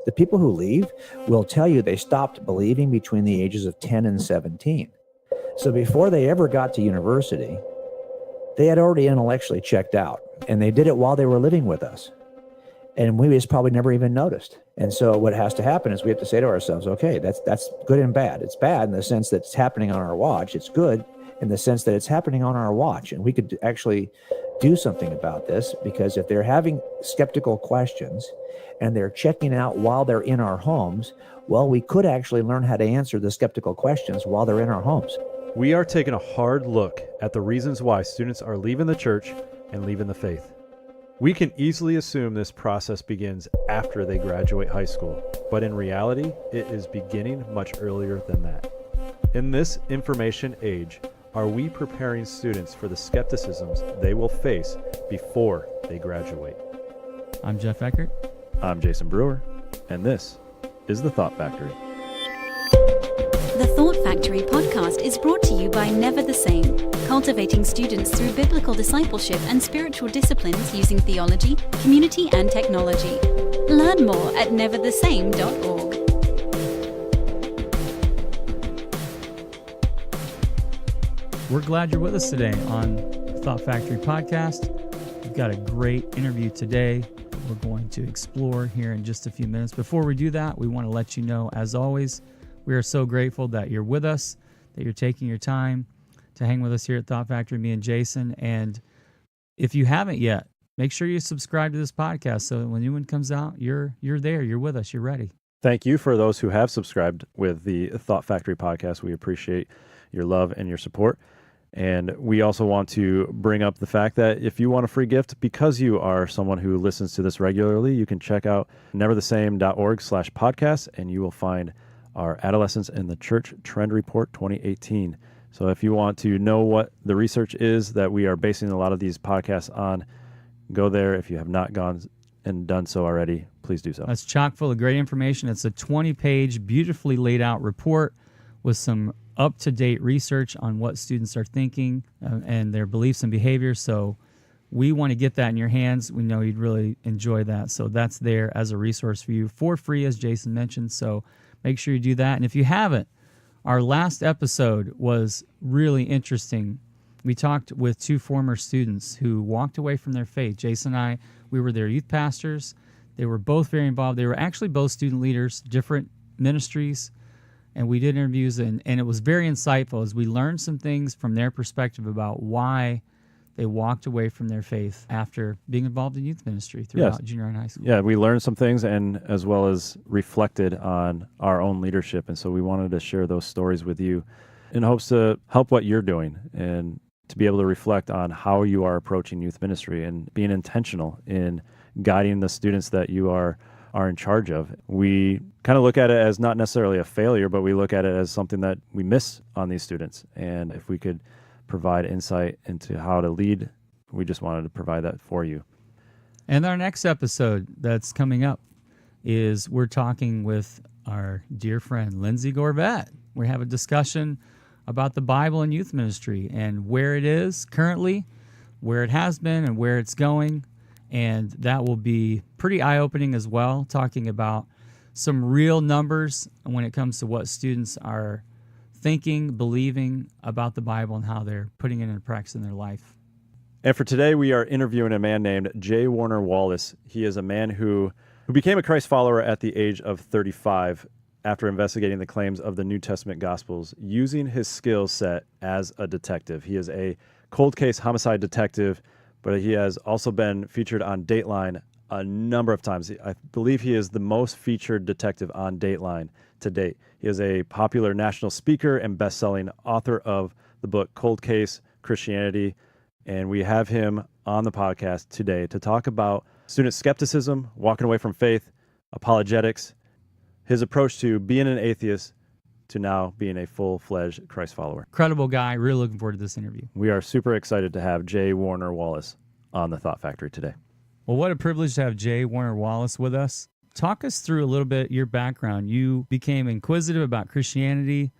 The people who leave will tell you they stopped believing between the ages of 10 and 17. So before they ever got to university, they had already intellectually checked out, and they did it while they were living with us. And we just probably never even noticed. And so what has to happen is we have to say to ourselves, okay, that's good and bad. It's bad in the sense that it's happening on our watch. It's good in the sense that it's happening on our watch. And we could actually do something about this, because if they're having skeptical questions and they're checking out while they're in our homes, well, we could actually learn how to answer the skeptical questions while they're in our homes. We are taking a hard look at the reasons why students are leaving the church and leaving the faith. We can easily assume this process begins after they graduate high school, but in reality, it is beginning much earlier than that. In this information age, are we preparing students for the skepticisms they will face before they graduate? I'm Jeff Eckart. I'm Jayson Brewer, and this is The Thought Factory. The Thought Factory podcast is brought to you by Never the Same, cultivating students through biblical discipleship and spiritual disciplines using theology, community, and technology. Learn more at neverthesame.org. We're glad you're with us today on the Thought Factory podcast. We've got a great interview today. We're going to explore here in just a few minutes. Before we do that, we want to let you know, as always, we are so grateful that you're with us, that you're taking your time to hang with us here at Thought Factory, me and Jayson. And if you haven't yet, make sure you subscribe to this podcast so that when a new one comes out, you're there, you're with us, you're ready. Thank you for those who have subscribed with the Thought Factory podcast. We appreciate your love and your support. And we also want to bring up the fact that if you want a free gift, because you are someone who listens to this regularly, you can check out neverthesame.org/podcast, and you will find our Adolescents in the Church Trend Report 2018. So if you want to know what the research is that we are basing a lot of these podcasts on, go there. If you have not gone and done so already, please do so. That's chock full of great information. It's a 20-page, beautifully laid out report with some up-to-date research on what students are thinking and their beliefs and behaviors. So we want to get that in your hands. We know you'd really enjoy that. So that's there as a resource for you for free, as Jayson mentioned. So make sure you do that. And if you haven't, our last episode was really interesting. We talked with two former students who walked away from their faith. Jayson and I, we were their youth pastors. They were both very involved. They were actually both student leaders, different ministries. And we did interviews, and it was very insightful as we learned some things from their perspective about why they walked away from their faith after being involved in youth ministry throughout junior and high school. Yeah, we learned some things and as well as reflected on our own leadership. And so we wanted to share those stories with you in hopes to help what you're doing and to be able to reflect on how you are approaching youth ministry and being intentional in guiding the students that you are in charge of. We kind of look at it as not necessarily a failure, but we look at it as something that we miss on these students. And if we could provide insight into how to lead, we just wanted to provide that for you. And our next episode that's coming up is we're talking with our dear friend, Lindsay Gorbat. We have a discussion about the Bible and youth ministry and where it is currently, where it has been, and where it's going. And that will be pretty eye-opening as well, talking about some real numbers when it comes to what students are thinking, believing about the Bible and how they're putting it into practice in their life. And for today, we are interviewing a man named J. Warner Wallace. He is a man who became a Christ follower at the age of 35 after investigating the claims of the New Testament Gospels using his skill set as a detective. He is a cold case homicide detective, but he has also been featured on Dateline a number of times. I believe he is the most featured detective on Dateline to date. He is a popular national speaker and best-selling author of the book Cold Case Christianity, and we have him on the podcast today to talk about student skepticism, walking away from faith, apologetics, his approach to being an atheist, to now being a full-fledged Christ follower. Incredible guy. Really looking forward to this interview. We are super excited to have J. Warner Wallace on the Thought Factory today. Well, what a privilege to have J. Warner Wallace with us. Talk us through a little bit your background. You became inquisitive about Christianity,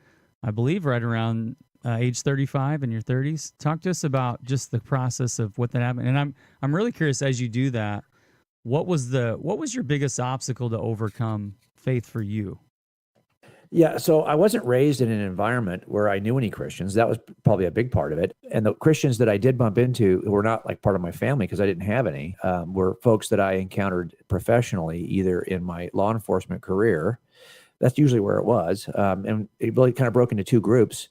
I believe, right around age 35 in your 30s. Talk to us about just the process of what that happened. And I'm really curious as you do that, what was your biggest obstacle to overcome faith for you? Yeah, so I wasn't raised in an environment where I knew any Christians. That was probably a big part of it. And the Christians that I did bump into, who were not like part of my family because I didn't have any, were folks that I encountered professionally, either in my law enforcement career. That's usually where it was. And it really kind of broke into two groups.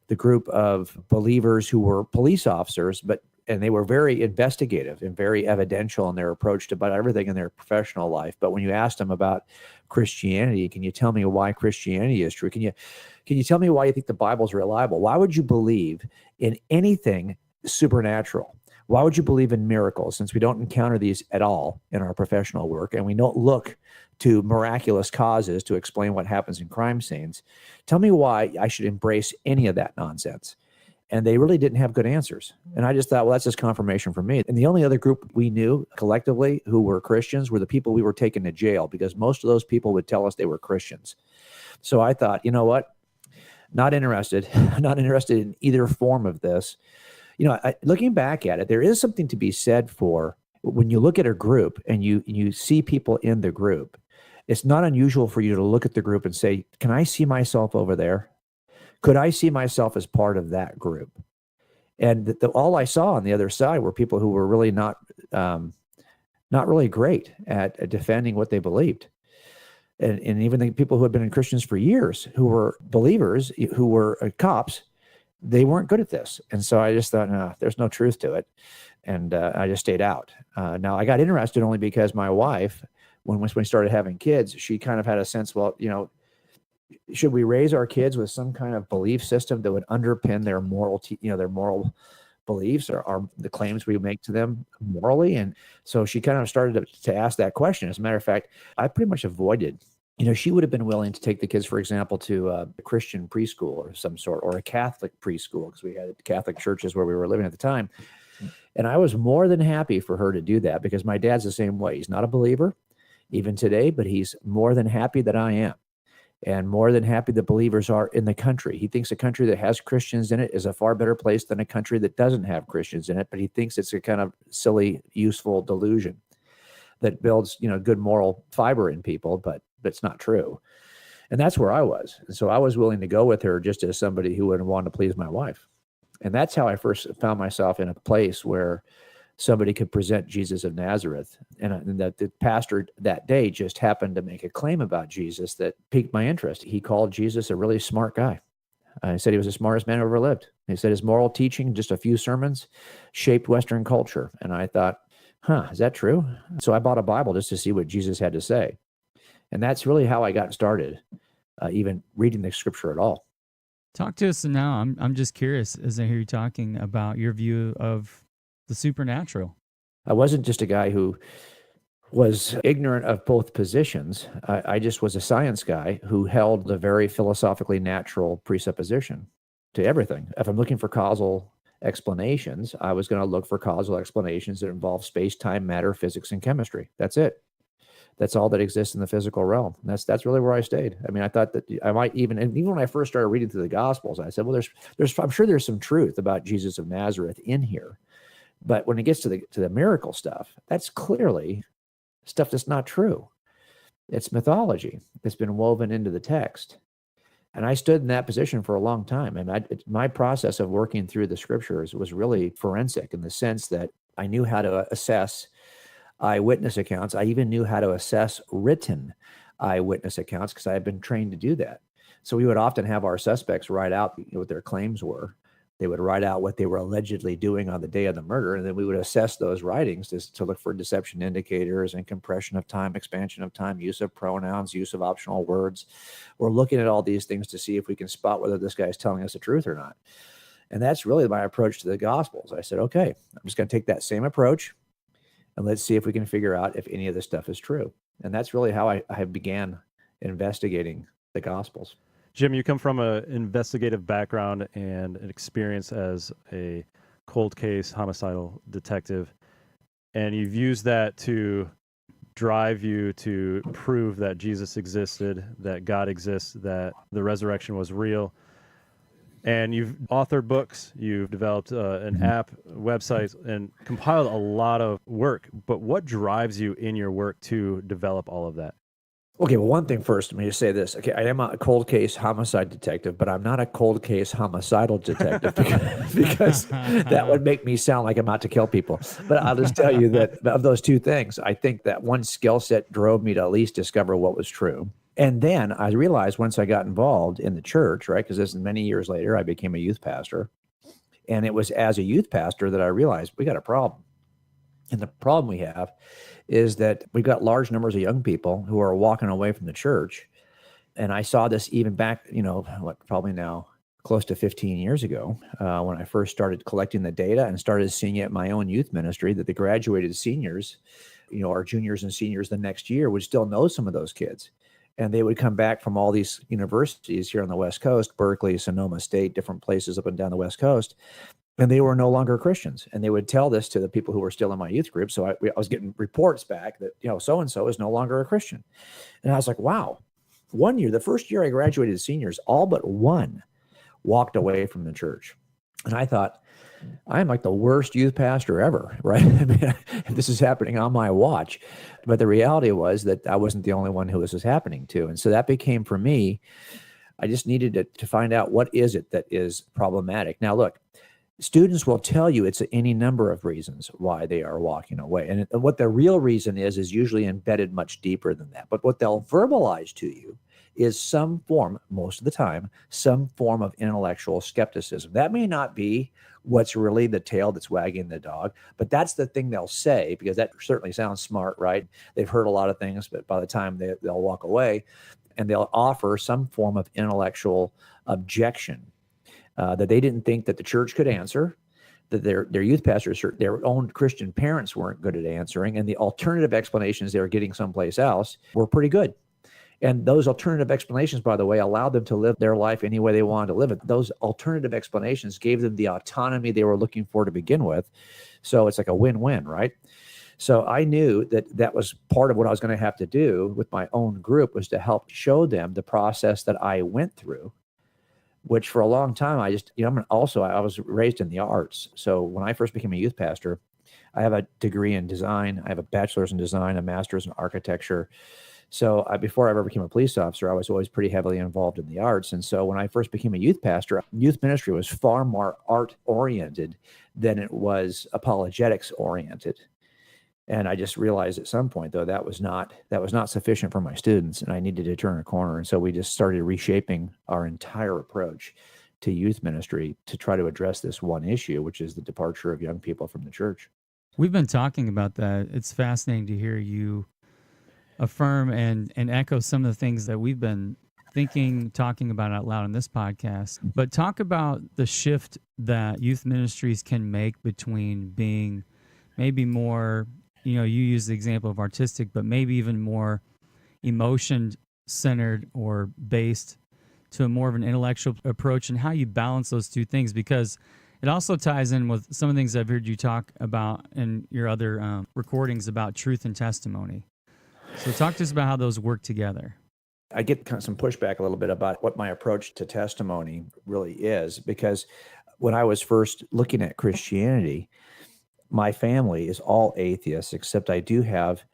The group of believers who were police officers, and they were very investigative and very evidential in their approach to about everything in their professional life. But when you asked them about Christianity, can you tell me why Christianity is true? Can you tell me why you think the Bible is reliable? Why would you believe in anything supernatural? Why would you believe in miracles, since we don't encounter these at all in our professional work, and we don't look to miraculous causes to explain what happens in crime scenes? Tell me why I should embrace any of that nonsense. And they really didn't have good answers. And I just thought, well, that's just confirmation for me. And the only other group we knew collectively who were Christians were the people we were taking to jail, because most of those people would tell us they were Christians. So I thought, you know what? Not interested. Not interested in either form of this. Looking back at it, there is something to be said for when you look at a group and you see people in the group. It's not unusual for you to look at the group and say, can I see myself over there? Could I see myself as part of that group? And all I saw on the other side were people who were really not really great at defending what they believed. And even the people who had been Christians for years, who were believers, who were cops, they weren't good at this. And so I just thought, no, there's no truth to it. And I just stayed out. Now, I got interested only because my wife, when we started having kids, she kind of had a sense, well, should we raise our kids with some kind of belief system that would underpin their moral, their moral beliefs or the claims we make to them morally? And so she kind of started to ask that question. As a matter of fact, I pretty much avoided. She would have been willing to take the kids, for example, to a Christian preschool of some sort, or a Catholic preschool, because we had Catholic churches where we were living at the time. And I was more than happy for her to do that, because my dad's the same way. He's not a believer even today, but he's more than happy that I am. And more than happy that believers are in the country. He thinks a country that has Christians in it is a far better place than a country that doesn't have Christians in it. But he thinks it's a kind of silly, useful delusion that builds, good moral fiber in people, but it's not true. And that's where I was. And so I was willing to go with her just as somebody who would want to please my wife. And that's how I first found myself in a place where somebody could present Jesus of Nazareth. And that the pastor that day just happened to make a claim about Jesus that piqued my interest. He called Jesus a really smart guy. He said he was the smartest man who ever lived. He said his moral teaching, just a few sermons, shaped Western culture. And I thought, is that true? So I bought a Bible just to see what Jesus had to say. And that's really how I got started, even reading the scripture at all. Talk to us now. I'm just curious as I hear you talking about your view of the supernatural. I wasn't just a guy who was ignorant of both positions. I just was a science guy who held the very philosophically natural presupposition to everything. If I'm looking for causal explanations, I was going to look for causal explanations that involve space, time, matter, physics, and chemistry. That's it. That's all that exists in the physical realm. That's really where I stayed. I mean, I thought that I might even when I first started reading through the Gospels, I said, well, I'm sure there's some truth about Jesus of Nazareth in here. But when it gets to the miracle stuff, that's clearly stuff that's not true. It's mythology that's been woven into the text. And I stood in that position for a long time. And my process of working through the scriptures was really forensic, in the sense that I knew how to assess eyewitness accounts. I even knew how to assess written eyewitness accounts, because I had been trained to do that. So we would often have our suspects write out what their claims were. They would write out what they were allegedly doing on the day of the murder, and then we would assess those writings to look for deception indicators and compression of time, expansion of time, use of pronouns, use of optional words. We're looking at all these things to see if we can spot whether this guy is telling us the truth or not. And that's really my approach to the Gospels. I said, okay, I'm just going to take that same approach, and let's see if we can figure out if any of this stuff is true. And that's really how I began investigating the Gospels. Jim, you come from an investigative background and an experience as a cold case homicidal detective, and you've used that to drive you to prove that Jesus existed, that God exists, that the resurrection was real. And you've authored books, you've developed an app, websites, and compiled a lot of work. But what drives you in your work to develop all of that? Okay, well, one thing first, let me just say this. Okay, I am a cold case homicide detective, but I'm not a cold case homicidal detective because that would make me sound like I'm out to kill people. But I'll just tell you that of those two things, I think that one skill set drove me to at least discover what was true. And then I realized once I got involved in the church, right, because this is many years later, I became a youth pastor. And it was as a youth pastor that I realized we got a problem. And the problem we have is that we've got large numbers of young people who are walking away from the church. And I saw this even back, probably now close to 15 years ago, when I first started collecting the data and started seeing it in my own youth ministry, that the graduated seniors, our juniors and seniors the next year would still know some of those kids. And they would come back from all these universities here on the West Coast, Berkeley, Sonoma State, different places up and down the West Coast. And they were no longer Christians. And they would tell this to the people who were still in my youth group. So I was getting reports back that, so-and-so is no longer a Christian. And I was like, wow, the first year I graduated seniors, all but one walked away from the church. And I thought, I'm like the worst youth pastor ever, right? I mean, this is happening on my watch. But the reality was that I wasn't the only one who this was happening to. And so that became, for me, I just needed to find out what is it that is problematic. Now, look, students will tell you it's any number of reasons why they are walking away. And what the real reason is usually embedded much deeper than that. But what they'll verbalize to you is some form, most of the time, some form of intellectual skepticism. That may not be what's really the tail that's wagging the dog, but that's the thing they'll say, because that certainly sounds smart, right? They've heard a lot of things, but by the time they'll walk away, and they'll offer some form of intellectual objection that they didn't think that the church could answer, that their youth pastors, their own Christian parents weren't good at answering, and the alternative explanations they were getting someplace else were pretty good. And those alternative explanations, by the way, allowed them to live their life any way they wanted to live it. Those alternative explanations gave them the autonomy they were looking for to begin with. So it's like a win-win, right? So I knew that was part of what I was going to have to do with my own group, was to help show them the process that I went through, which for a long time, I was raised in the arts. So when I first became a youth pastor, I have a degree in design. I have a bachelor's in design, a master's in architecture. So before I ever became a police officer, I was always pretty heavily involved in the arts. And so when I first became a youth pastor, youth ministry was far more art-oriented than it was apologetics-oriented. And I just realized at some point, though, that was not sufficient for my students, and I needed to turn a corner. And so we just started reshaping our entire approach to youth ministry to try to address this one issue, which is the departure of young people from the church. We've been talking about that. It's fascinating to hear you affirm and echo some of the things that we've been talking about out loud on this podcast. But talk about the shift that youth ministries can make between being maybe more, you use the example of artistic, but maybe even more emotion-centered or based to a more of an intellectual approach, and how you balance those two things, because it also ties in with some of the things I've heard you talk about in your other recordings about truth and testimony. So talk to us about how those work together. I get kind of some pushback a little bit about what my approach to testimony really is, because when I was first looking at Christianity, my family is all atheists, except I do have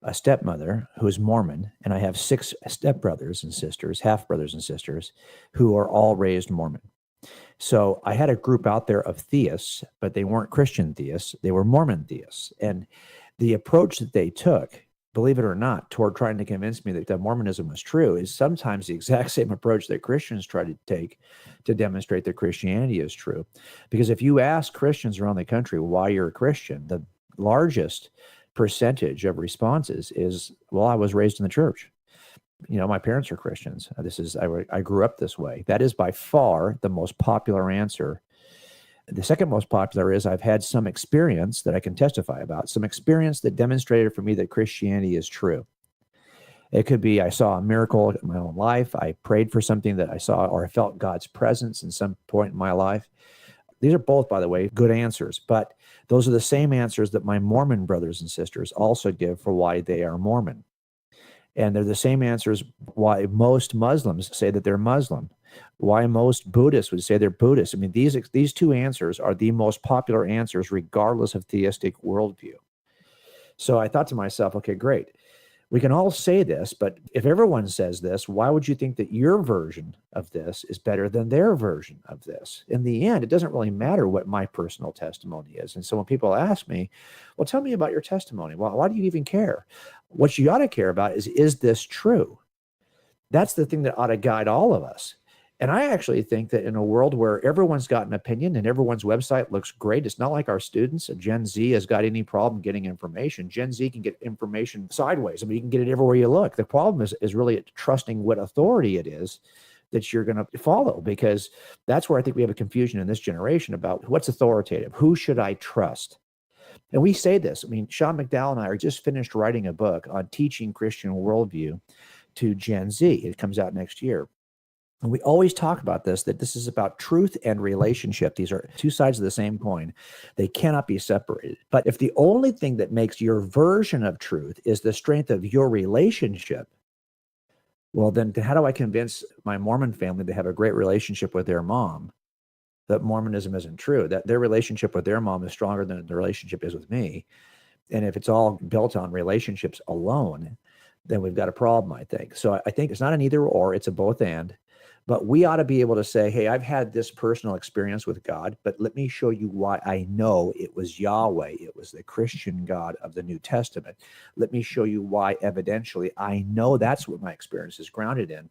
a stepmother who is Mormon, and I have 6 stepbrothers and sisters, half-brothers and sisters, who are all raised Mormon. So I had a group out there of theists, but they weren't Christian theists. They were Mormon theists. And the approach that they took, believe it or not, toward trying to convince me that Mormonism was true is sometimes the exact same approach that Christians try to take to demonstrate that Christianity is true. Because if you ask Christians around the country why you're a Christian, the largest percentage of responses is, well, I was raised in the church. My parents are Christians. I grew up this way. That is by far the most popular answer. The second most popular is, I've had some experience that I can testify about, some experience that demonstrated for me that Christianity is true. It could be I saw a miracle in my own life. I prayed for something that I saw, or I felt God's presence in some point in my life. These are both, by the way, good answers, but those are the same answers that my Mormon brothers and sisters also give for why they are Mormon. And they're the same answers why most Muslims say that they're Muslim, why most Buddhists would say they're Buddhist. I mean, these two answers are the most popular answers regardless of theistic worldview. So I thought to myself, okay, great. We can all say this, but if everyone says this, why would you think that your version of this is better than their version of this? In the end, it doesn't really matter what my personal testimony is. And so when people ask me, well, tell me about your testimony. Well, why do you even care? What you ought to care about is this true? That's the thing that ought to guide all of us. And I actually think that in a world where everyone's got an opinion and everyone's website looks great, it's not like our students. Gen Z has got any problem getting information. Gen Z can get information sideways. I mean, you can get it everywhere you look. The problem is really trusting what authority it is that you're going to follow, because that's where I think we have a confusion in this generation about what's authoritative. Who should I trust? And we say this. I mean, Sean McDowell and I are just finished writing a book on teaching Christian worldview to Gen Z. It comes out next year. And we always talk about this, that this is about truth and relationship. These are two sides of the same coin. They cannot be separated. But if the only thing that makes your version of truth is the strength of your relationship, well, then how do I convince my Mormon family to have a great relationship with their mom that Mormonism isn't true, that their relationship with their mom is stronger than the relationship is with me? And if it's all built on relationships alone, then we've got a problem, I think. So I think it's not an either or, it's a both and. But we ought to be able to say, hey, I've had this personal experience with God, but let me show you why I know it was Yahweh. It was the Christian God of the New Testament. Let me show you why evidentially I know that's what my experience is grounded in.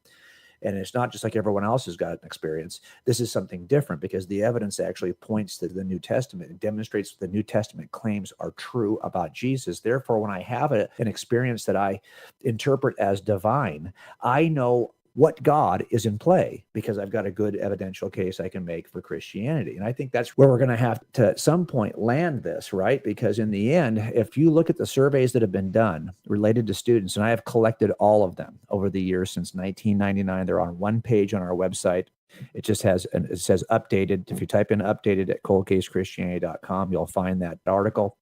And it's not just like everyone else has got an experience. This is something different because the evidence actually points to the New Testament and demonstrates the New Testament claims are true about Jesus. Therefore, when I have an experience that I interpret as divine, I know what God is in play because I've got a good evidential case I can make for Christianity. And I think that's where we're going to have to at some point land this, right? Because in the end, if you look at the surveys that have been done related to students, and I have collected all of them over the years since 1999, they're on one page on our website. It just has, it says updated. If you type in updated at coldcasechristianity.com, you'll find that article.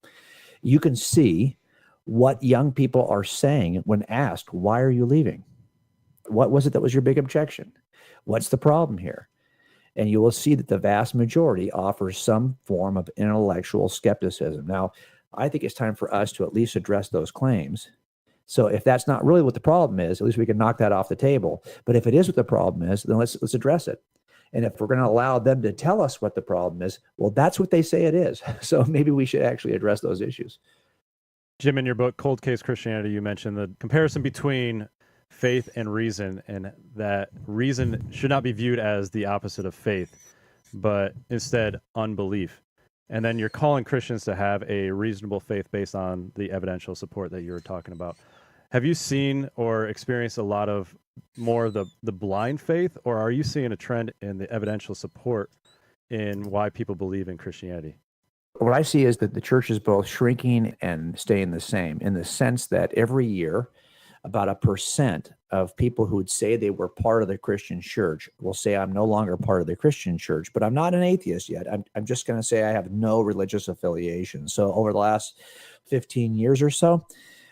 You can see what young people are saying when asked, why are you leaving? What was it that was your big objection? What's the problem here? And you will see that the vast majority offers some form of intellectual skepticism. Now, I think it's time for us to at least address those claims. So if that's not really what the problem is, at least we can knock that off the table. But if it is what the problem is, then let's address it. And if we're going to allow them to tell us what the problem is, well, that's what they say it is. So maybe we should actually address those issues. Jim, in your book, Cold Case Christianity, you mentioned the comparison between faith and reason, and that reason should not be viewed as the opposite of faith, but instead unbelief. And then you're calling Christians to have a reasonable faith based on the evidential support that you were talking about. Have you seen or experienced a lot of more of the blind faith, or are you seeing a trend in the evidential support in why people believe in Christianity? What I see is that the church is both shrinking and staying the same, in the sense that every year, about 1% of people who would say they were part of the Christian church will say, I'm no longer part of the Christian church, but I'm not an atheist yet. I'm just going to say I have no religious affiliation. So over the last 15 years or so,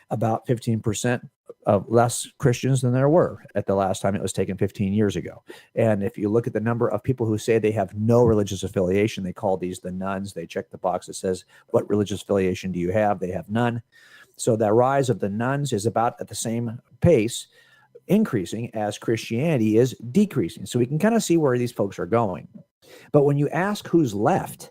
about 15% of less Christians than there were at the last time it was taken 15 years ago. And if you look at the number of people who say they have no religious affiliation, they call these the nuns. They check the box that says, what religious affiliation do you have? They have none. So the rise of the nuns is about at the same pace, increasing as Christianity is decreasing. So we can kind of see where these folks are going. But when you ask who's left,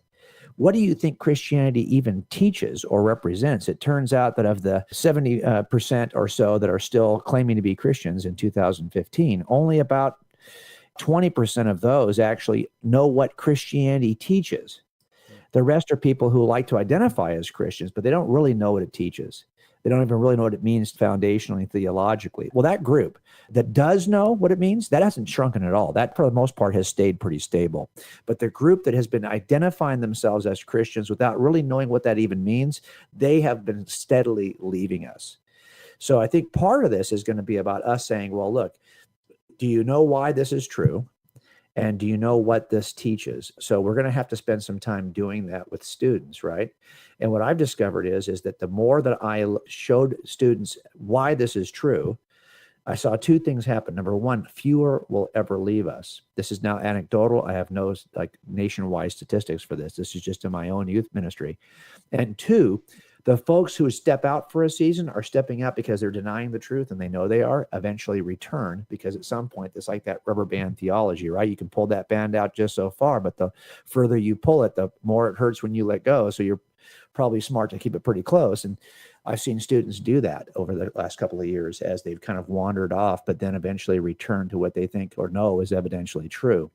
what do you think Christianity even teaches or represents? It turns out that of the 70% or so that are still claiming to be Christians in 2015, only about 20% of those actually know what Christianity teaches. The rest are people who like to identify as Christians, but they don't really know what it teaches. They don't even really know what it means foundationally, theologically. Well, that group that does know what it means, that hasn't shrunken at all. That, for the most part, has stayed pretty stable. But the group that has been identifying themselves as Christians without really knowing what that even means, they have been steadily leaving us. So I think part of this is going to be about us saying, well, look, do you know why this is true? And do you know what this teaches? So we're going to have to spend some time doing that with students, right? And what I've discovered is that the more that I showed students why this is true, I saw two things happen. Number one, fewer will ever leave us. This is now anecdotal. I have no like nationwide statistics for this. This is just in my own youth ministry. And two, the folks who step out for a season are stepping out because they're denying the truth, and they know they are, eventually return, because at some point it's like that rubber band theology, right? You can pull that band out just so far, but the further you pull it, the more it hurts when you let go. So you're probably smart to keep it pretty close. And I've seen students do that over the last couple of years as they've kind of wandered off, but then eventually return to what they think or know is evidentially true.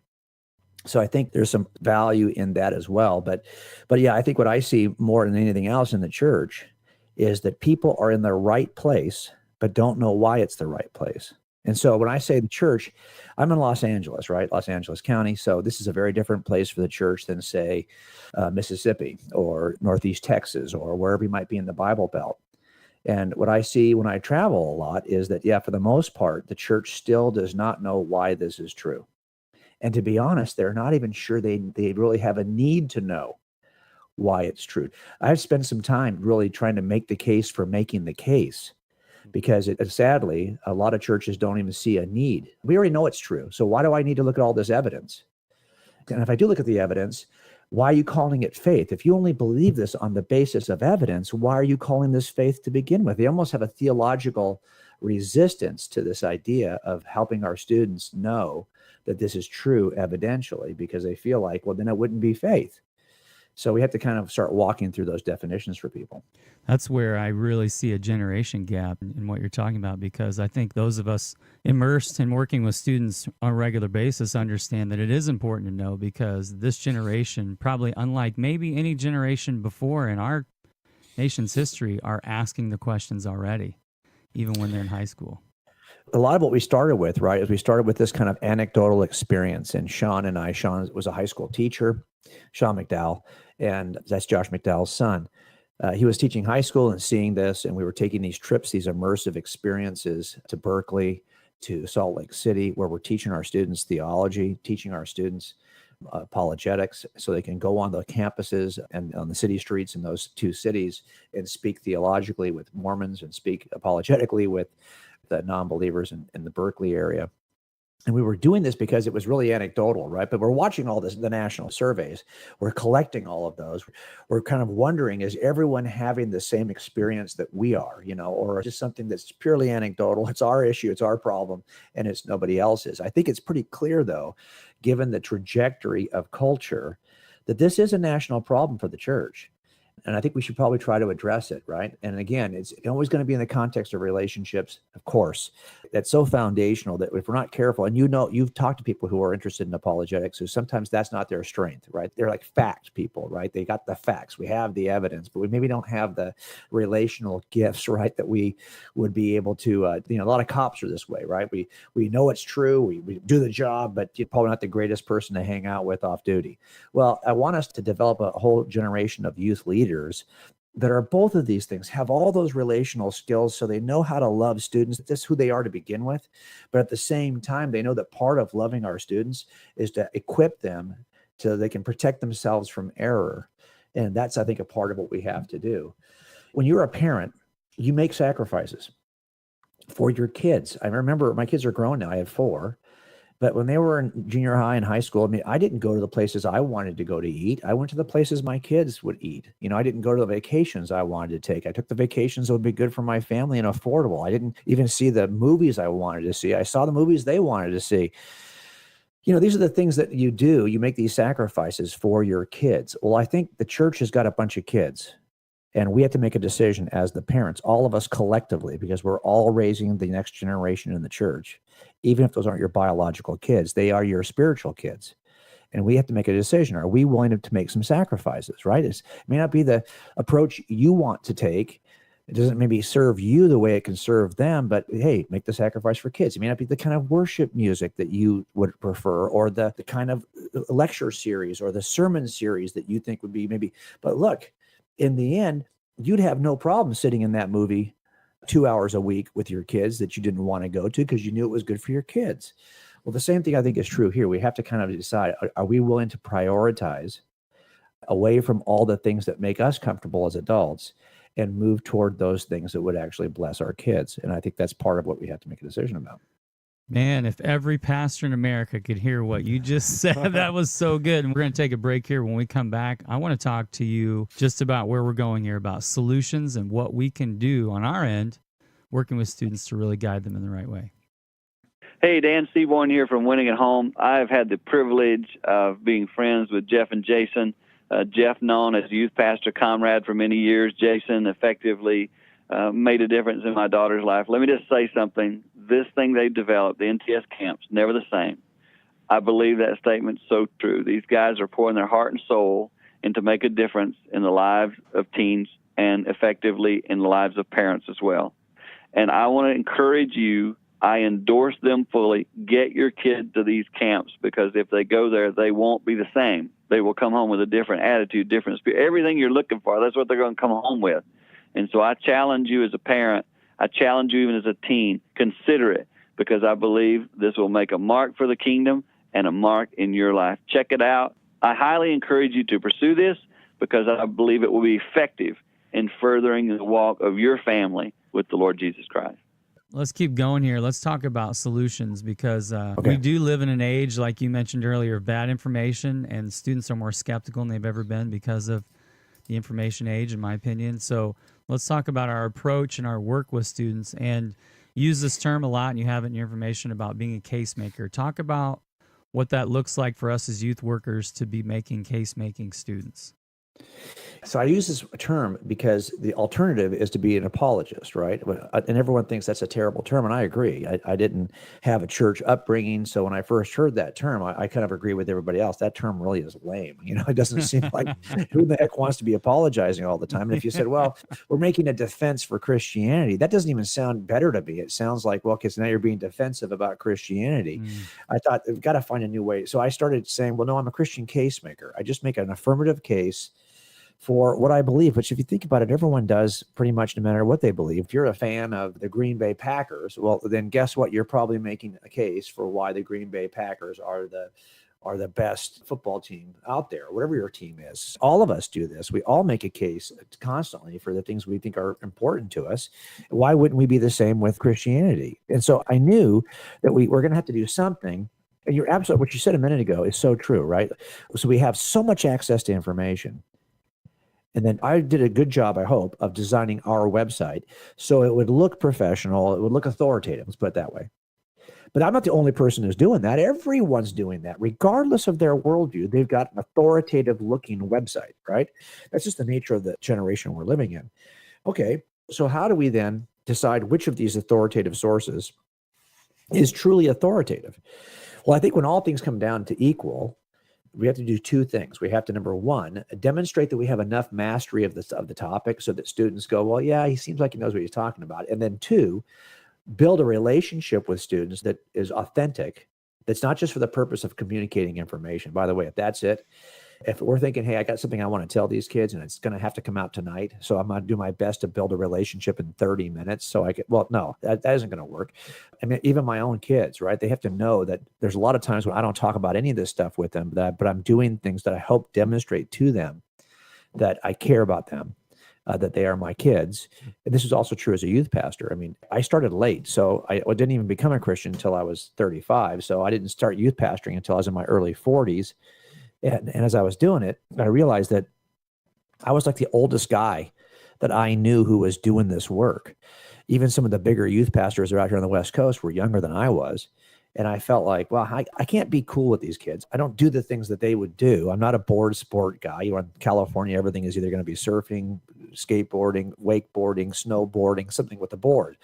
So I think there's some value in that as well. But yeah, I think what I see more than anything else in the church is that people are in the right place, but don't know why it's the right place. And so when I say the church, I'm in Los Angeles, right? Los Angeles County. So this is a very different place for the church than, say, Mississippi or Northeast Texas or wherever you might be in the Bible Belt. And what I see when I travel a lot is that, yeah, for the most part, the church still does not know why this is true. And to be honest, they're not even sure they really have a need to know why it's true. I've spent some time really trying to make the case for making the case, because sadly, a lot of churches don't even see a need. We already know it's true. So why do I need to look at all this evidence? And if I do look at the evidence, why are you calling it faith? If you only believe this on the basis of evidence, why are you calling this faith to begin with? They almost have a theological resistance to this idea of helping our students know that this is true evidentially, because they feel like, well, then it wouldn't be faith. So we have to kind of start walking through those definitions for people. That's where I really see a generation gap in what you're talking about, because I think those of us immersed in working with students on a regular basis understand that it is important to know, because this generation, probably unlike maybe any generation before in our nation's history, are asking the questions already, even when they're in high school. A lot of what we started with, right, is we started with this kind of anecdotal experience. And Sean was a high school teacher, Sean McDowell, and that's Josh McDowell's son. He was teaching high school and seeing this, and we were taking these trips, these immersive experiences to Berkeley, to Salt Lake City, where we're teaching our students theology, teaching our students apologetics, so they can go on the campuses and on the city streets in those two cities and speak theologically with Mormons and speak apologetically with the non-believers in the Berkeley area. And we were doing this because it was really anecdotal, right? But we're watching all this, the national surveys. We're collecting all of those. We're kind of wondering, is everyone having the same experience that we are, or just something that's purely anecdotal? It's our issue, it's our problem, and it's nobody else's. I think it's pretty clear, though, given the trajectory of culture, that this is a national problem for the church. And I think we should probably try to address it, right? And again, it's always going to be in the context of relationships, of course. That's so foundational that if we're not careful, and you've talked to people who are interested in apologetics, who sometimes that's not their strength, right? They're like fact people, right? They got the facts. We have the evidence, but we maybe don't have the relational gifts, right? That we would be able to, a lot of cops are this way, right? We know it's true. We do the job, but you're probably not the greatest person to hang out with off duty. Well, I want us to develop a whole generation of youth leaders that are both of these things, have all those relational skills, so they know how to love students. That's who they are to begin with. But at the same time, they know that part of loving our students is to equip them so they can protect themselves from error. And that's, I think, a part of what we have to do. When you're a parent, you make sacrifices for your kids. I remember my kids are grown now. I have 4. But when they were in junior high and high school, I didn't go to the places I wanted to go to eat. I went to the places my kids would eat. I didn't go to the vacations I wanted to take. I took the vacations that would be good for my family and affordable. I didn't even see the movies I wanted to see. I saw the movies they wanted to see. These are the things that you do. You make these sacrifices for your kids. Well, I think the church has got a bunch of kids. And we have to make a decision as the parents, all of us collectively, because we're all raising the next generation in the church. Even if those aren't your biological kids, they are your spiritual kids. And we have to make a decision. Are we willing to make some sacrifices, right? It may not be the approach you want to take. It doesn't maybe serve you the way it can serve them, but hey, make the sacrifice for kids. It may not be the kind of worship music that you would prefer, or the kind of lecture series or the sermon series that you think would be maybe. But look, in the end, you'd have no problem sitting in that movie 2 hours a week with your kids that you didn't want to go to because you knew it was good for your kids. Well, the same thing I think is true here. We have to kind of decide, are we willing to prioritize away from all the things that make us comfortable as adults and move toward those things that would actually bless our kids. And I think that's part of what we have to make a decision about. Man, if every pastor in America could hear what you just said, that was so good. And we're going to take a break here. When we come back, I want to talk to you just about where we're going here, about solutions and what we can do on our end, working with students to really guide them in the right way. Hey, Dan Seaborn here from Winning at Home. I've had the privilege of being friends with Jeff and Jayson. Jeff, known as youth pastor comrade for many years. Jayson effectively made a difference in my daughter's life. Let me just say something. This thing they've developed, the NTS camps, never the same. I believe that statement's so true. These guys are pouring their heart and soul into make a difference in the lives of teens and effectively in the lives of parents as well. And I want to encourage you, I endorse them fully. Get your kid to these camps, because if they go there, they won't be the same. They will come home with a different attitude, different spirit. Everything you're looking for, that's what they're going to come home with. And so I challenge you as a parent, I challenge you even as a teen, consider it, because I believe this will make a mark for the kingdom and a mark in your life. Check it out. I highly encourage you to pursue this, because I believe it will be effective in furthering the walk of your family with the Lord Jesus Christ. Let's keep going here. Let's talk about solutions, because we do live in an age, like you mentioned earlier, of bad information, and students are more skeptical than they've ever been because of the information age, in my opinion. So let's talk about our approach and our work with students, and use this term a lot, and you have it in your information about being a case maker. Talk about what that looks like for us as youth workers to be making case-making students. So I use this term because the alternative is to be an apologist, right? And everyone thinks that's a terrible term, and I agree. I didn't have a church upbringing, so when I first heard that term, I kind of agree with everybody else. That term really is lame. It doesn't seem like who the heck wants to be apologizing all the time. And if you said, well, we're making a defense for Christianity, that doesn't even sound better to me. It sounds like, well, because now you're being defensive about Christianity. I thought, we've got to find a new way. So I started saying, well, no, I'm a Christian case maker. I just make an affirmative case for what I believe. But if you think about it, everyone does pretty much, no matter what they believe. If you're a fan of the Green Bay Packers, well, then guess what? You're probably making a case for why the Green Bay Packers are the best football team out there, whatever your team is. All of us do this. We all make a case constantly for the things we think are important to us. Why wouldn't we be the same with Christianity? And so I knew that we're going to have to do something. And you're absolutely, what you said a minute ago is so true, right? So we have so much access to information. And then I did a good job, I hope, of designing our website so it would look professional, it would look authoritative, let's put it that way. But I'm not the only person who's doing that. Everyone's doing that. Regardless of their worldview, they've got an authoritative-looking website, right? That's just the nature of the generation we're living in. Okay, so how do we then decide which of these authoritative sources is truly authoritative? Well, I think when all things come down to equal, we have to do two things. We have to, number one, demonstrate that we have enough mastery of the topic so that students go, well, yeah, he seems like he knows what he's talking about. And then two, build a relationship with students that is authentic, that's not just for the purpose of communicating information. By the way, if that's it, if we're thinking, hey, I got something I want to tell these kids and it's going to have to come out tonight, so I'm going to do my best to build a relationship in 30 minutes so I can, well, no, that isn't going to work. I mean, even my own kids, right? They have to know that there's a lot of times when I don't talk about any of this stuff with them, but I'm doing things that I hope demonstrate to them that I care about them, that they are my kids. And this is also true as a youth pastor. I mean, I started late, so I didn't even become a Christian until I was 35. So I didn't start youth pastoring until I was in my early 40s. And as I was doing it, I realized that I was like the oldest guy that I knew who was doing this work. Even some of the bigger youth pastors that are out here on the West Coast were younger than I was. And I felt like, well, I can't be cool with these kids. I don't do the things that they would do. I'm not a board sport guy. In California, everything is either going to be surfing, skateboarding, wakeboarding, snowboarding, something with the board.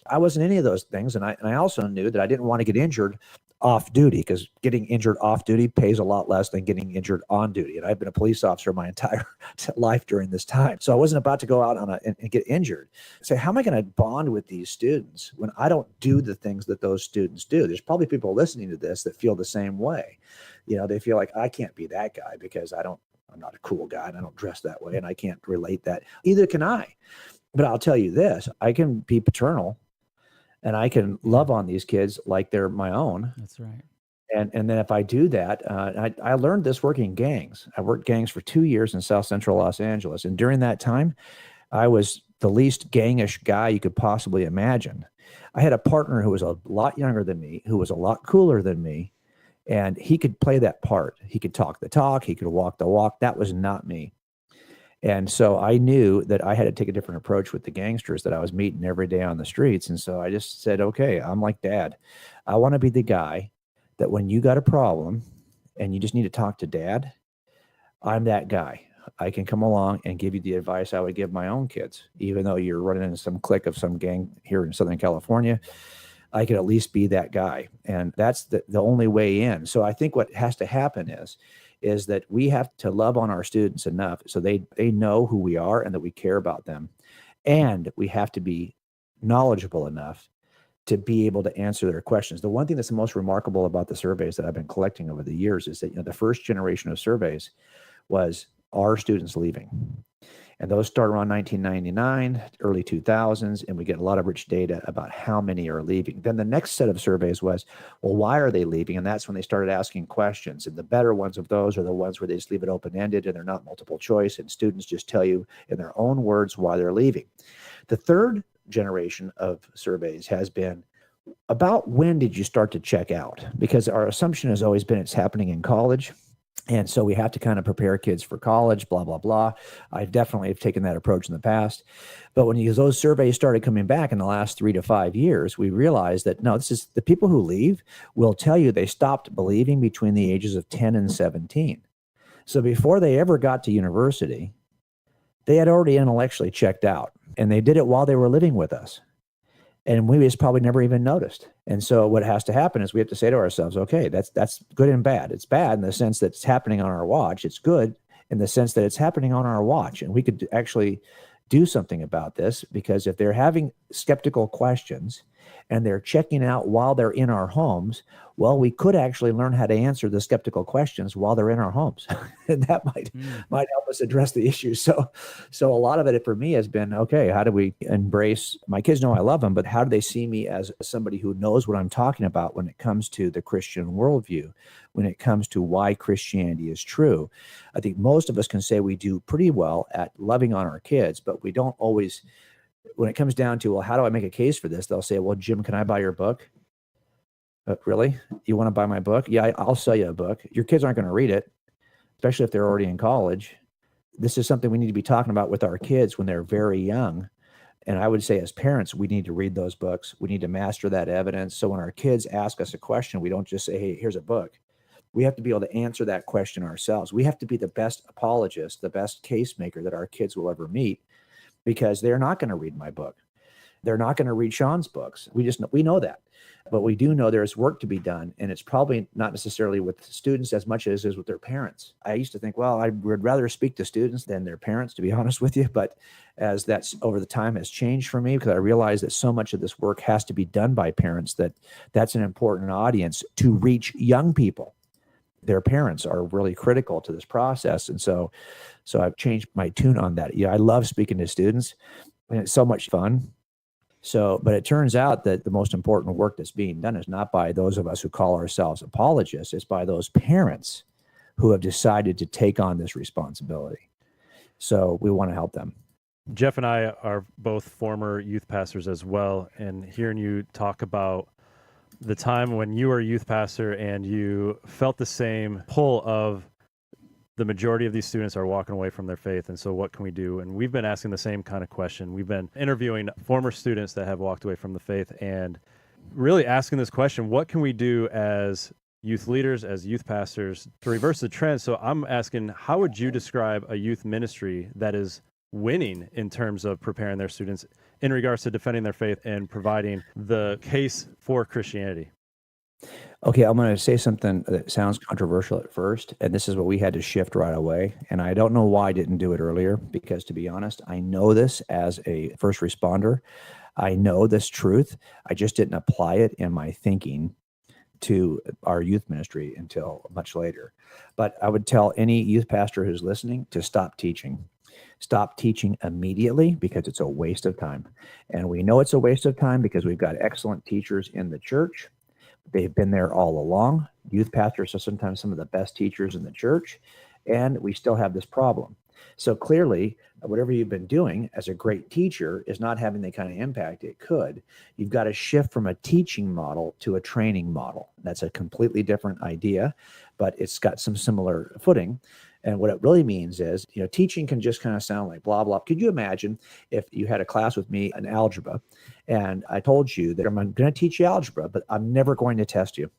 I wasn't any of those things. And I also knew that I didn't want to get injured off duty, because getting injured off duty pays a lot less than getting injured on duty. And I've been a police officer my entire life during this time. So I wasn't about to go out and get injured. So how am I going to bond with these students when I don't do the things that those students do? There's probably people listening to this that feel the same way. They feel like, I can't be that guy because I'm not a cool guy and I don't dress that way and I can't relate that. Either can I. But I'll tell you this, I can be paternal and I can love on these kids like they're my own. That's right. And then if I do that, I learned this working gangs. I worked gangs for 2 years in South Central Los Angeles. And during that time, I was the least gangish guy you could possibly imagine. I had a partner who was a lot younger than me, who was a lot cooler than me, and he could play that part. He could talk the talk, he could walk the walk. That was not me. And so I knew that I had to take a different approach with the gangsters that I was meeting every day on the streets. And so I just said, okay, I'm like Dad. I want to be the guy that when you got a problem and you just need to talk to Dad, I'm that guy. I can come along and give you the advice I would give my own kids, even though you're running into some clique of some gang here in Southern California. I could at least be that guy. And that's the only way in. So I think what has to happen is that we have to love on our students enough so they know who we are and that we care about them. And we have to be knowledgeable enough to be able to answer their questions. The one thing that's the most remarkable about the surveys that I've been collecting over the years is that, the first generation of surveys was our students leaving. And those start around 1999, early 2000s, and we get a lot of rich data about how many are leaving. Then the next set of surveys was, well, why are they leaving? And that's when they started asking questions. And the better ones of those are the ones where they just leave it open-ended and they're not multiple choice, and students just tell you in their own words why they're leaving. The third generation of surveys has been, about when did you start to check out? Because our assumption has always been it's happening in college. And so we have to kind of prepare kids for college, blah, blah, blah. I definitely have taken that approach in the past. But when those surveys started coming back in the last 3 to 5 years, we realized that, no, this is the people who leave will tell you they stopped believing between the ages of 10 and 17. So before they ever got to university, they had already intellectually checked out. And they did it while they were living with us. And we just probably never even noticed. And so what has to happen is we have to say to ourselves, okay, that's good and bad. It's bad in the sense that it's happening on our watch. It's good in the sense that it's happening on our watch. And we could actually do something about this, because if they're having skeptical questions and they're checking out while they're in our homes, well, we could actually learn how to answer the skeptical questions while they're in our homes. And that might help us address the issue. So a lot of it for me has been, okay, how do we embrace, my kids know I love them, but how do they see me as somebody who knows what I'm talking about when it comes to the Christian worldview, when it comes to why Christianity is true? I think most of us can say we do pretty well at loving on our kids, but we don't always, when it comes down to, well, how do I make a case for this? They'll say, well, Jim, can I buy your book? Really? You want to buy my book? Yeah, I'll sell you a book. Your kids aren't going to read it, especially if they're already in college. This is something we need to be talking about with our kids when they're very young. And I would say as parents, we need to read those books. We need to master that evidence. So when our kids ask us a question, we don't just say, hey, here's a book. We have to be able to answer that question ourselves. We have to be the best apologist, the best case maker that our kids will ever meet, because they're not going to read my book. They're not going to read Sean's books. We know that. But we do know there's work to be done, and it's probably not necessarily with students as much as it is with their parents. I used to think, well, I would rather speak to students than their parents, to be honest with you. But as that's over the time has changed for me, because I realize that so much of this work has to be done by parents, that's an important audience to reach young people. Their parents are really critical to this process. And so I've changed my tune on that. I love speaking to students, and it's so much fun. But it turns out that the most important work that's being done is not by those of us who call ourselves apologists. It's by those parents who have decided to take on this responsibility. So we want to help them. Jeff and I are both former youth pastors as well. And hearing you talk about the time when you were a youth pastor and you felt the same pull of the majority of these students are walking away from their faith. And so what can we do? And we've been asking the same kind of question. We've been interviewing former students that have walked away from the faith and really asking this question, what can we do as youth leaders, as youth pastors to reverse the trend? So I'm asking, how would you describe a youth ministry that is winning in terms of preparing their students in regards to defending their faith and providing the case for Christianity? Okay, I'm going to say something that sounds controversial at first, and this is what we had to shift right away. And I don't know why I didn't do it earlier, because to be honest, I know this as a first responder. I know this truth. I just didn't apply it in my thinking to our youth ministry until much later. But I would tell any youth pastor who's listening to stop teaching. Stop teaching immediately, because it's a waste of time. And we know it's a waste of time because we've got excellent teachers in the church. They've been there all along. Youth pastors are sometimes some of the best teachers in the church, and we still have this problem. So clearly, whatever you've been doing as a great teacher is not having the kind of impact it could. You've got to shift from a teaching model to a training model. That's a completely different idea, but it's got some similar footing. And what it really means is, teaching can just kind of sound like blah, blah. Could you imagine if you had a class with me in algebra and I told you that I'm going to teach you algebra, but I'm never going to test you.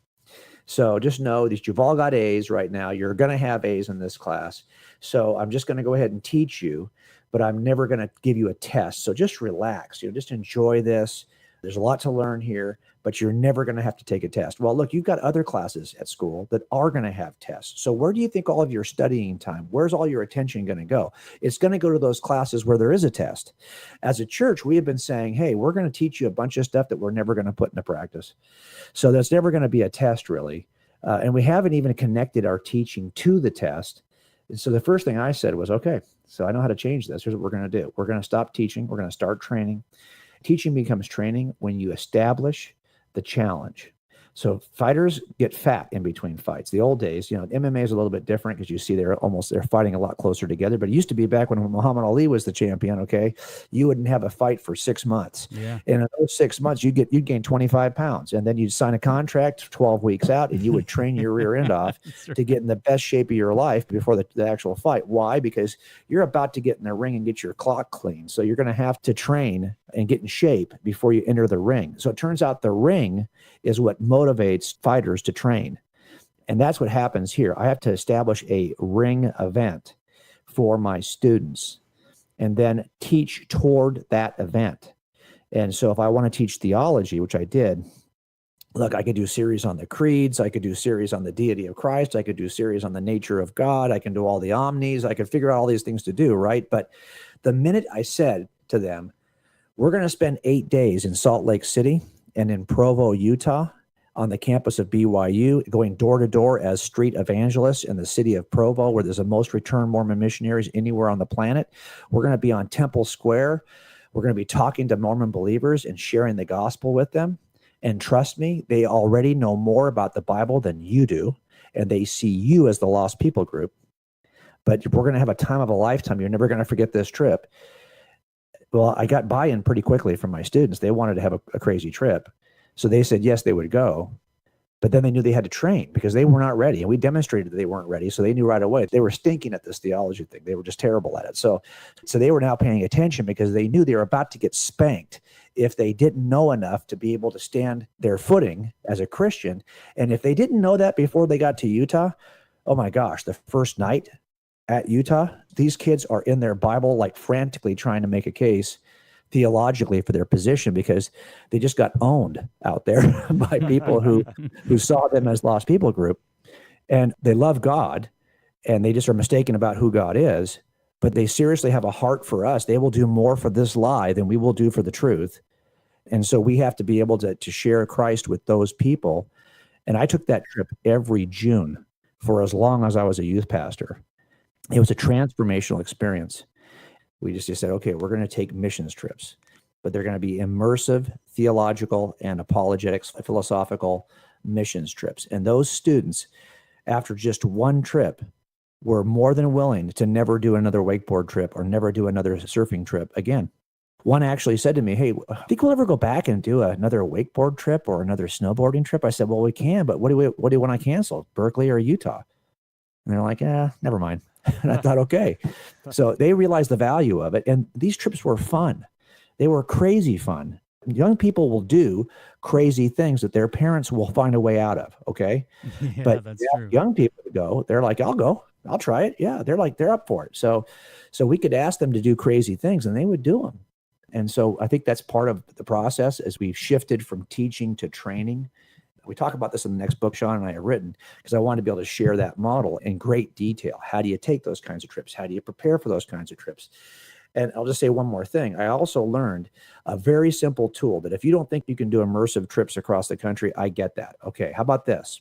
So just know that you've all got A's right now. You're going to have A's in this class. So I'm just going to go ahead and teach you, but I'm never going to give you a test. So just relax, just enjoy this. There's a lot to learn here, but you're never going to have to take a test. Well, look, you've got other classes at school that are going to have tests. So where do you think all of your studying time, where's all your attention going to go? It's going to go to those classes where there is a test. As a church, we have been saying, hey, we're going to teach you a bunch of stuff that we're never going to put into practice. So there's never going to be a test, really. And we haven't even connected our teaching to the test. And so the first thing I said was, okay, so I know how to change this. Here's what we're going to do. We're going to stop teaching. We're going to start training. Teaching becomes training when you establish the challenge. So fighters get fat in between fights. The old days, MMA is a little bit different because you see they're fighting a lot closer together. But it used to be back when Muhammad Ali was the champion. Okay, you wouldn't have a fight for 6 months. Yeah. And in those 6 months, you'd gain 25 pounds, and then you'd sign a contract 12 weeks out, and you would train your rear end off to get in the best shape of your life before the actual fight. Why? Because you're about to get in the ring and get your clock clean. So you're going to have to train and get in shape before you enter the ring. So it turns out the ring is what motivates fighters to train. And that's what happens here. I have to establish a ring event for my students and then teach toward that event. And so if I want to teach theology, which I did, look, I could do series on the creeds. I could do series on the deity of Christ. I could do series on the nature of God. I can do all the omnis. I could figure out all these things to do, right? But the minute I said to them, we're going to spend 8 days in Salt Lake City and in Provo, Utah, on the campus of BYU, going door to door as street evangelists in the city of Provo, where there's the most returned Mormon missionaries anywhere on the planet. We're going to be on Temple Square. We're going to be talking to Mormon believers and sharing the gospel with them. And trust me, they already know more about the Bible than you do, and they see you as the lost people group. But we're going to have a time of a lifetime. You're never going to forget this trip. Well, I got buy-in pretty quickly from my students. They wanted to have a crazy trip. So they said, yes, they would go. But then they knew they had to train because they were not ready. And we demonstrated that they weren't ready. So they knew right away. They were stinking at this theology thing. They were just terrible at it. So they were now paying attention because they knew they were about to get spanked if they didn't know enough to be able to stand their footing as a Christian. And if they didn't know that before they got to Utah, oh my gosh, the first night at Utah, these kids are in their Bible, like frantically trying to make a case theologically for their position because they just got owned out there by people who saw them as lost people group, and they love God and they just are mistaken about who God is, but they seriously have a heart for us. They will do more for this lie than we will do for the truth. And so we have to be able to share Christ with those people. And I took that trip every June for as long as I was a youth pastor. It was a transformational experience. We just said, okay, we're going to take missions trips, but they're going to be immersive, theological, and apologetics, philosophical missions trips. And those students, after just one trip, were more than willing to never do another wakeboard trip or never do another surfing trip again. One actually said to me, hey, think we'll ever go back and do another wakeboard trip or another snowboarding trip? I said, well, we can, but what do you want to cancel, Berkeley or Utah? And they're like, never mind. And I thought, okay. So they realized the value of it. And these trips were fun. They were crazy fun. Young people will do crazy things that their parents will find a way out of. Okay. Yeah, but that's true. Young people go, they're like, I'll go, I'll try it. Yeah. They're up for it. So we could ask them to do crazy things and they would do them. And so I think that's part of the process as we've shifted from teaching to training. We talk about this in the next book Sean and I have written, because I wanted to be able to share that model in great detail. How do you take those kinds of trips? How do you prepare for those kinds of trips? And I'll just say one more thing. I also learned a very simple tool that if you don't think you can do immersive trips across the country, I get that. Okay, how about this?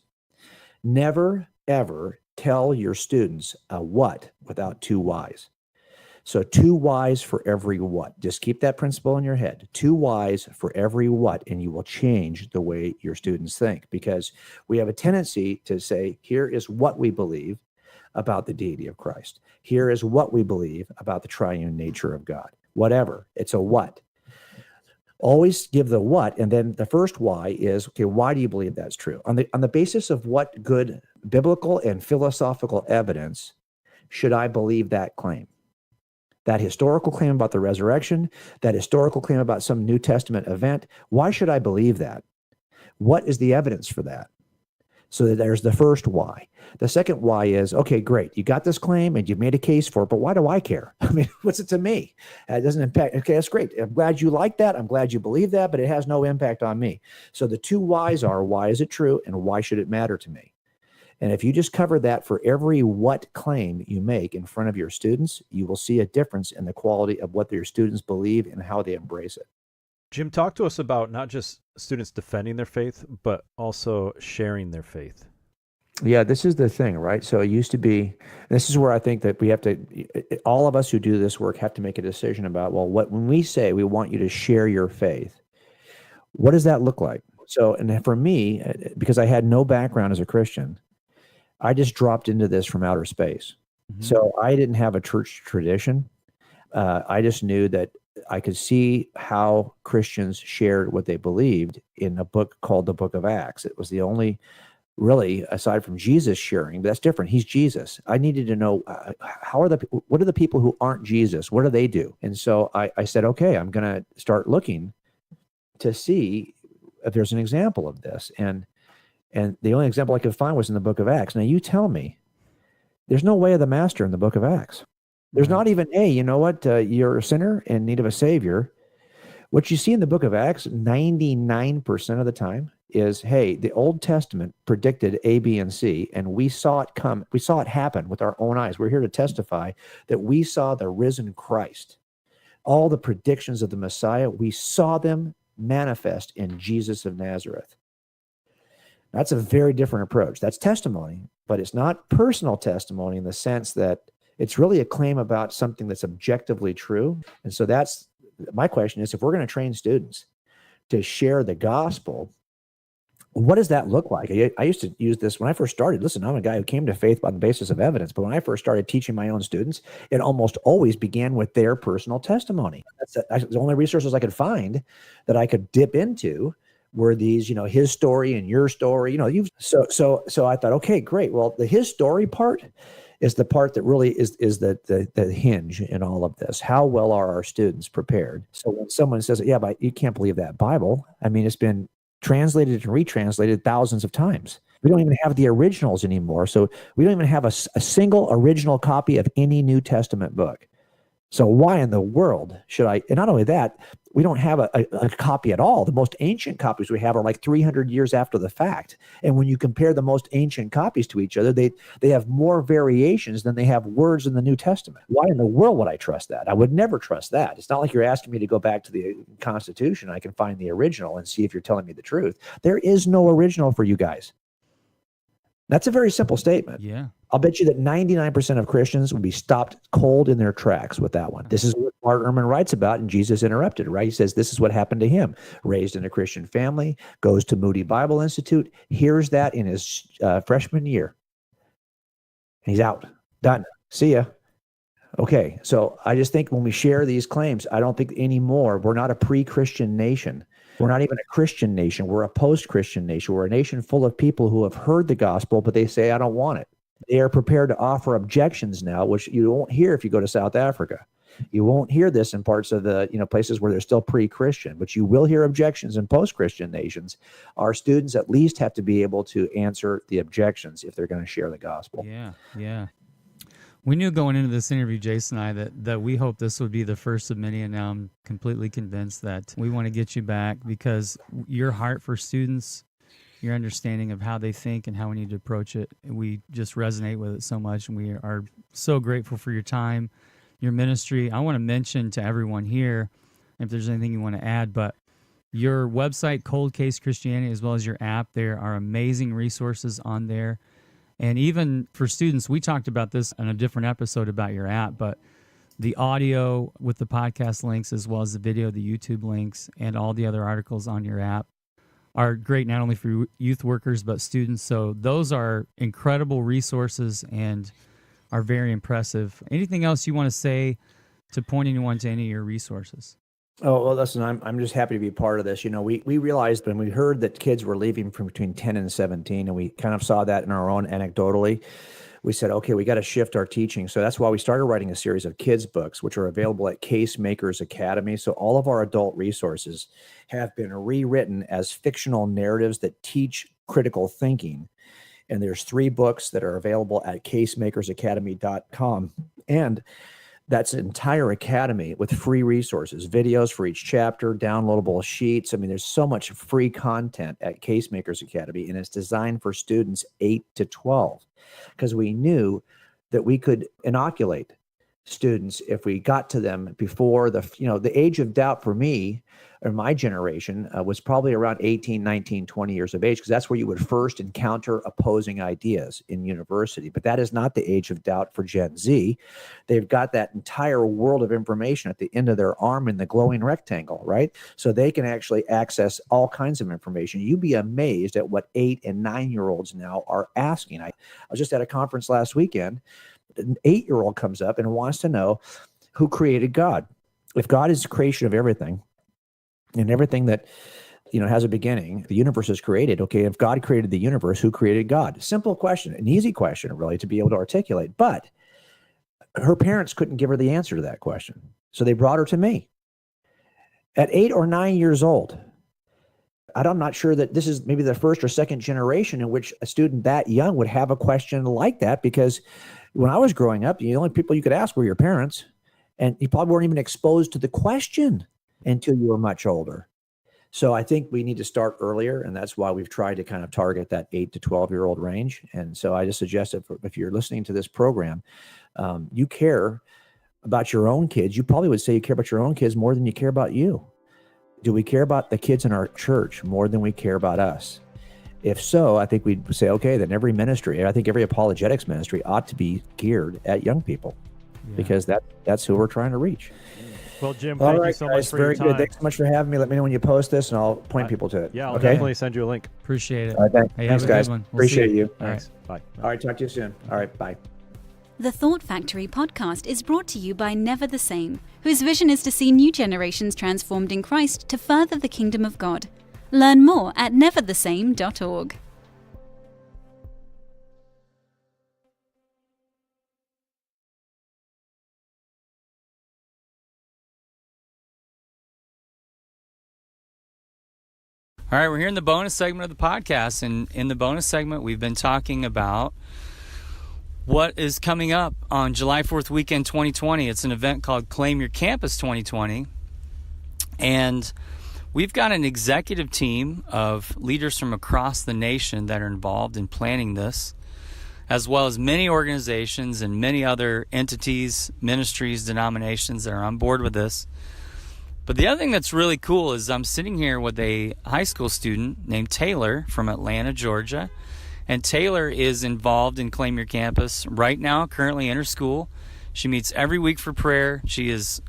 Never, ever tell your students a what without two whys. So 2 whys for every what. Just keep that principle in your head. 2 whys for every what, and you will change the way your students think, because we have a tendency to say, here is what we believe. about the deity of Christ. Here is what we believe about the triune nature of God. Whatever. It's a what. Always give the what, and then the first why is, okay, why do you believe that's true? On the basis of what good biblical and philosophical evidence should I believe that claim? That historical claim about the resurrection, that historical claim about some New Testament event, why should I believe that? What is the evidence for that? So that there's the first why. The second why is, okay, great. You got this claim and you've made a case for it, but why do I care? I mean, what's it to me? It doesn't impact. Okay, that's great. I'm glad you like that. I'm glad you believe that, but it has no impact on me. So the two whys are, why is it true and why should it matter to me? And if you just cover that for every what claim you make in front of your students, you will see a difference in the quality of what your students believe and how they embrace it. Jim, talk to us about not just students defending their faith, but also sharing their faith. Yeah, this is the thing, right? So it used to be, this is where I think that we have to, all of us who do this work have to make a decision about, well, when we say we want you to share your faith, what does that look like? So, and for me, because I had no background as a Christian, I just dropped into this from outer space. Mm-hmm. So I didn't have a church tradition. I just knew that I could see how Christians shared what they believed in a book called the Book of Acts. It was the only, really, aside from Jesus sharing, but that's different. He's Jesus. I needed to know what are the people who aren't Jesus? What do they do? And so I said, okay, I'm going to start looking to see if there's an example of this. And the only example I could find was in the Book of Acts. Now you tell me, there's no way of the master in the Book of Acts. There's not even, hey, you know what? You're a sinner in need of a savior. What you see in the Book of Acts, 99% of the time is, hey, the Old Testament predicted A, B, and C, and we saw it come. We saw it happen with our own eyes. We're here to testify that we saw the risen Christ. All the predictions of the Messiah, we saw them manifest in Jesus of Nazareth. That's a very different approach. That's testimony, but it's not personal testimony in the sense that it's really a claim about something that's objectively true. And so that's my question is, if we're going to train students to share the gospel, what does that look like? I used to use this when I first started. Listen, I'm a guy who came to faith on the basis of evidence, but when I first started teaching my own students, it almost always began with their personal testimony. That's the only resources I could find that I could dip into were these, his story and your story, so I thought, okay, great. Well, the his story part is the part that really is the hinge in all of this. How well are our students prepared? So when someone says, yeah, but you can't believe that Bible, I mean, it's been translated and retranslated thousands of times. We don't even have the originals anymore. So we don't even have a single original copy of any New Testament book. So why in the world should I? And not only that, we don't have a copy at all. The most ancient copies we have are like 300 years after the fact. And when you compare the most ancient copies to each other, they have more variations than they have words in the New Testament. Why in the world would I trust that? I would never trust that. It's not like you're asking me to go back to the Constitution. I can find the original and see if you're telling me the truth. There is no original for you guys. That's a very simple statement. Yeah. I'll bet you that 99% of Christians will be stopped cold in their tracks with that one. This is what Mark Ehrman writes about in Jesus Interrupted, right? He says this is what happened to him. Raised in a Christian family, goes to Moody Bible Institute, hears that in his freshman year. And he's out. Done. See ya. Okay, so I just think when we share these claims, I don't think anymore, we're not a pre-Christian nation. We're not even a Christian nation. We're a post-Christian nation. We're a nation full of people who have heard the gospel, but they say, I don't want it. They are prepared to offer objections now, which you won't hear if you go to South Africa. You won't hear this in parts of the places where they're still pre-Christian, but you will hear objections in post-Christian nations. Our students at least have to be able to answer the objections if they're going to share the gospel. Yeah. We knew going into this interview, Jayson and I, that we hoped this would be the first of many, and now I'm completely convinced that we want to get you back because your heart for students, your understanding of how they think and how we need to approach it, we just resonate with it so much, and we are so grateful for your time, your ministry. I want to mention to everyone here, if there's anything you want to add, but your website, Cold Case Christianity, as well as your app, there are amazing resources on there. And even for students, we talked about this in a different episode about your app, but the audio with the podcast links, as well as the video, the YouTube links, and all the other articles on your app are great, not only for youth workers, but students. So those are incredible resources, and are very impressive. Anything else you want to say to point anyone to any of your resources? Oh, well, listen, I'm just happy to be part of this. We realized when we heard that kids were leaving from between 10 and 17, and we kind of saw that in our own anecdotally, we said, okay, we got to shift our teaching. So that's why we started writing a series of kids books, which are available at Case Makers Academy. So all of our adult resources have been rewritten as fictional narratives that teach critical thinking. And there's 3 books that are available at casemakersacademy.com. And that's an entire academy with free resources, videos for each chapter, downloadable sheets. I mean, there's so much free content at Case Makers Academy, and it's designed for students 8 to 12 because we knew that we could inoculate students if we got to them before the age of doubt for me or my generation was probably around 18, 19, 20 years of age, because that's where you would first encounter opposing ideas in university. But that is not the age of doubt for Gen Z. They've got that entire world of information at the end of their arm in the glowing rectangle, right? So they can actually access all kinds of information. You'd be amazed at what 8 and 9-year-olds now are asking. I was just at a conference last weekend. An 8-year-old comes up and wants to know who created God. If God is the creation of everything, and everything that has a beginning, the universe is created. Okay, if God created the universe, who created God? Simple question, an easy question, really, to be able to articulate. But her parents couldn't give her the answer to that question, so they brought her to me. At 8 or 9 years old, I'm not sure that this is maybe the first or second generation in which a student that young would have a question like that, because when I was growing up, the only people you could ask were your parents, and you probably weren't even exposed to the question until you were much older. So I think we need to start earlier, and that's why we've tried to kind of target that 8 to 12-year-old range. And so I just suggest if you're listening to this program, you care about your own kids. You probably would say you care about your own kids more than you care about you. Do we care about the kids in our church more than we care about us? If so, I think we'd say, okay, then every ministry, I think every apologetics ministry ought to be geared at young people, because that's who we're trying to reach. Well, Jim, thank you so much for your time. Very good. Thanks so much for having me. Let me know when you post this, and I'll point people to it. Yeah, I'll definitely send you a link. Appreciate it. All right, thanks, guys. Appreciate you. All right. Bye. All right, talk to you soon. All right, bye. The Thought Factory podcast is brought to you by Never the Same, whose vision is to see new generations transformed in Christ to further the kingdom of God. Learn more at neverthesame.org. All right, we're here in the bonus segment of the podcast, and in the bonus segment, we've been talking about what is coming up on July 4th weekend 2020. It's an event called Claim Your Campus 2020, and we've got an executive team of leaders from across the nation that are involved in planning this, as well as many organizations and many other entities, ministries, denominations that are on board with this. But the other thing that's really cool is I'm sitting here with a high school student named Taylor from Atlanta, Georgia. And Taylor is involved in Claim Your Campus right now, currently in her school. She meets every week for prayer. She is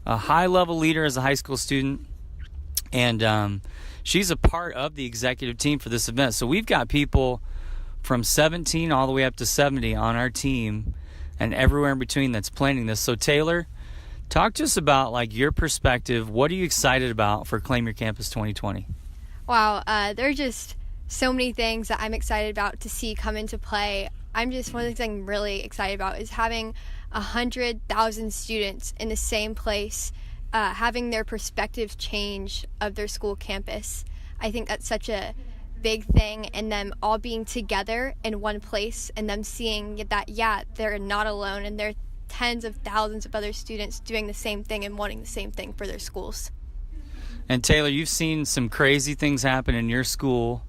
a high-level leader as a high school student. And she's a part of the executive team for this event. So we've got people from 17 all the way up to 70 on our team and everywhere in between that's planning this. So Taylor, talk to us about your perspective. What are you excited about for Claim Your Campus 2020? Wow, there are just so many things that I'm excited about to see come into play. One of the things I'm really excited about is having 100,000 students in the same place, having their perspective change of their school campus. I think that's such a big thing, and them all being together in one place and them seeing that, they're not alone, and they're tens of thousands of other students doing the same thing and wanting the same thing for their schools. And Taylor, you've seen some crazy things happen in your school,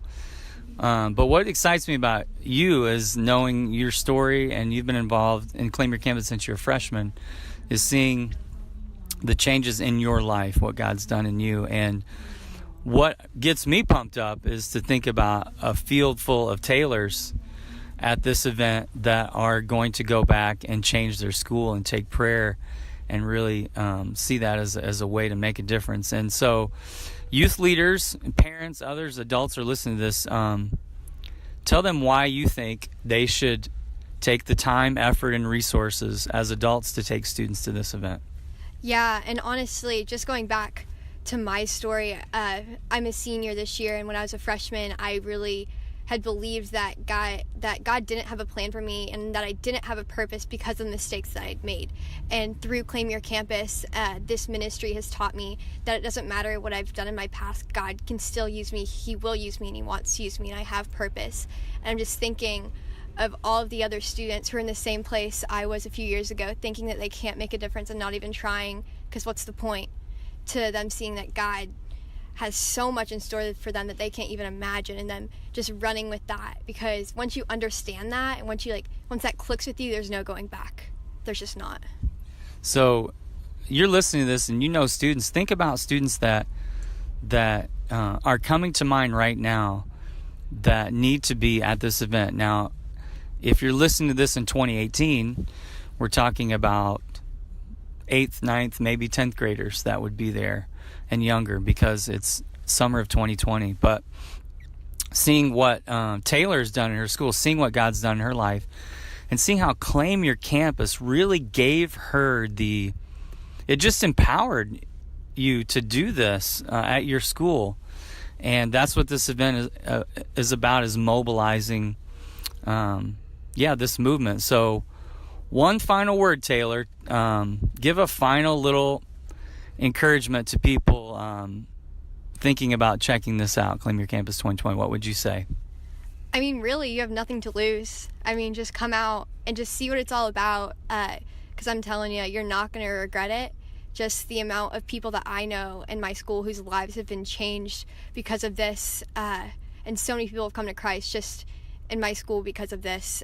but what excites me about you is knowing your story, and you've been involved in Claim Your Campus since you're a freshman, is seeing the changes in your life, what God's done in you. And what gets me pumped up is to think about a field full of Taylors at this event that are going to go back and change their school and take prayer and really see that as a way to make a difference. And so youth leaders, parents, others, adults are listening to this. Tell them why you think they should take the time, effort, and resources as adults to take students to this event. Yeah, and honestly, just going back to my story, I'm a senior this year, and when I was a freshman, I really had believed that God didn't have a plan for me, and that I didn't have a purpose because of the mistakes that I'd made. And through Claim Your Campus, this ministry has taught me that it doesn't matter what I've done in my past, God can still use me. He will use me, and He wants to use me, and I have purpose. And I'm just thinking of all of the other students who are in the same place I was a few years ago, thinking that they can't make a difference and not even trying, because what's the point? To them seeing that God has so much in store for them that they can't even imagine, and them just running with that, because once you understand that, and once that clicks with you, there's no going back. There's just not. So you're listening to this, and you know students. Think about students that are coming to mind right now that need to be at this event. Now, if you're listening to this in 2018, we're talking about 8th, 9th, maybe 10th graders that would be there and younger, because it's summer of 2020. But seeing what Taylor's done in her school, seeing what God's done in her life, and seeing how Claim Your Campus really gave her it just empowered you to do this at your school. And that's what this event is about, is mobilizing this movement. So one final word, Taylor. Give a final little encouragement to people thinking about checking this out, Claim Your Campus 2020. What would you say? I mean, really, you have nothing to lose. I mean, just come out and just see what it's all about, because I'm telling you, you're not going to regret it. Just the amount of people that I know in my school whose lives have been changed because of this, and so many people have come to Christ just in my school because of this.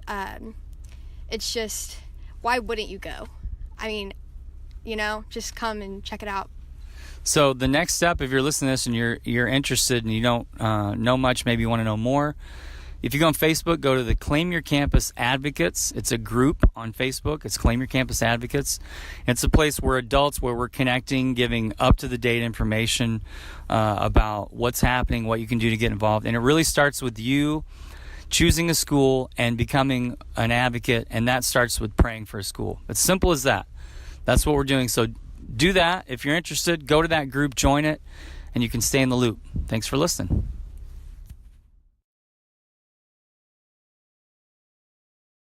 It's just, why wouldn't you go? I mean, just come and check it out. So the next step, if you're listening to this and you're interested and you don't know much, maybe you want to know more, if you go on Facebook, go to the Claim Your Campus Advocates. It's a group on Facebook. It's Claim Your Campus Advocates. It's a place where we're connecting, giving up-to-the-date information about what's happening, what you can do to get involved. And it really starts with you choosing a school and becoming an advocate, and that starts with praying for a school. It's simple as that. That's what we're doing. So do that. If you're interested, go to that group, join it, and you can stay in the loop. Thanks for listening.